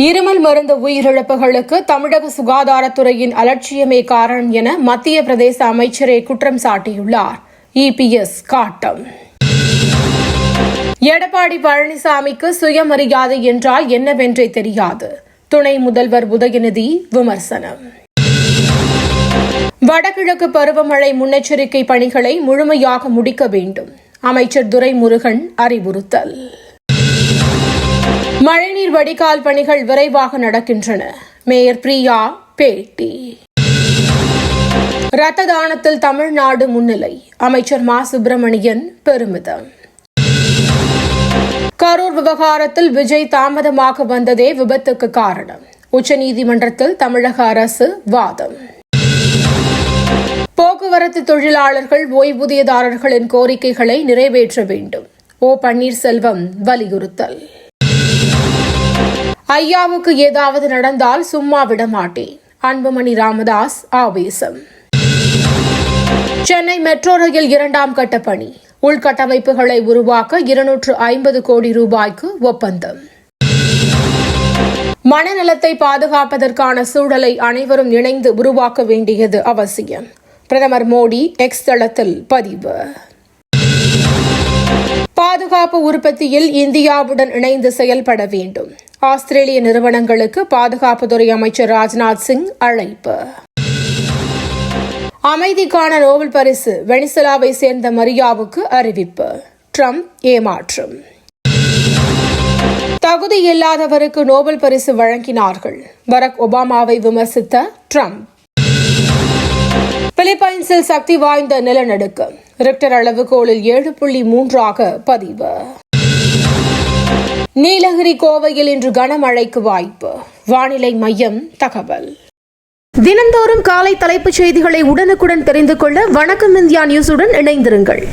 இருமல் மருந்து உயிரிழப்புகளுக்கு தமிழக சுகாதாரத்துறையின் அலட்சியமே காரணம் என மத்திய பிரதேச அமைச்சரே குற்றம் சாட்டியுள்ளார். இபிஎஸ் காட்டம். எடப்பாடி பழனிசாமிக்கு சுயமரியாதை என்றால் என்னவென்றே தெரியாது. துணை முதல்வர் உதயநிதி விமர்சனம். வடகிழக்கு பருவமழை முன்னெச்சரிக்கை பணிகளை முழுமையாக முடிக்க வேண்டும். அமைச்சர் துரைமுருகன் அறிவுறுத்தல். மழைநீர் வடிகால் பணிகள் விரைவாக நடக்கின்றன. மேயர் பிரியா பேட்டி. இரத்த தானத்தில் தமிழ்நாடு முன்னிலை. அமைச்சர் மா சுப்பிரமணியன் பெருமிதம். கரூர் விவகாரத்தில் விஜய் தாமதமாக வந்ததே விபத்துக்கு காரணம். உச்சநீதிமன்றத்தில் தமிழக அரசு வாதம். போக்குவரத்து தொழிலாளர்கள் ஓய்வூதியதாரர்களின் கோரிக்கைகளை நிறைவேற்ற வேண்டும். ஓ பன்னீர்செல்வம் வலியுறுத்தல். ஐயாவுக்கு ஏதாவது நடந்தால் சும்மா விட மாட்டேன். அன்புமணி ராமதாஸ் ஆவேசம். சென்னை மெட்ரோ ரயில் 2ஆம் கட்ட பணி. உள்கட்டமைப்புகளை உருவாக்க 250 கோடி ரூபாய்க்கு ஒப்பந்தம். மனநலத்தை பாதுகாப்பதற்கான சூழலை அனைவரும் இணைந்து உருவாக்க வேண்டியது அவசியம். பிரதமர் மோடி எக்ஸ் தளத்தில் பதிவு. பாதுகாப்பு உற்பத்தியில் இந்தியாவுடன் இணைந்து செயல்பட வேண்டும். ஆஸ்திரேலிய நிறுவனங்களுக்கு பாதுகாப்புத்துறை அமைச்சர் ராஜ்நாத் சிங் அழைப்பு. அமைதிக்கான நோபல் பரிசு வெனிசுலாவை சேர்ந்த மரியாவுக்கு அறிவிப்பு. ட்ரம்ப் ஏமாற்றம். தகுதியில்லாதவருக்கு நோபல் பரிசு வழங்கினார்கள். பராக் ஒபாமாவை விமர்சித்த ட்ரம்ப். பிலிப்பைன்ஸில் சக்தி வாய்ந்த நிலநடுக்கம். ரிக்டர் அளவுகோலில் 7.3 பதிவு. நீலகிரி கோவையில் இன்று கனமழைக்கு வாய்ப்பு. வானிலை மையம் தகவல். தினந்தோறும் காலை தலைப்புச் செய்திகளை உடனுக்குடன் தெரிந்து கொள்ள வணக்கம் இந்தியா நியூஸுடன் இணைந்திருங்கள்.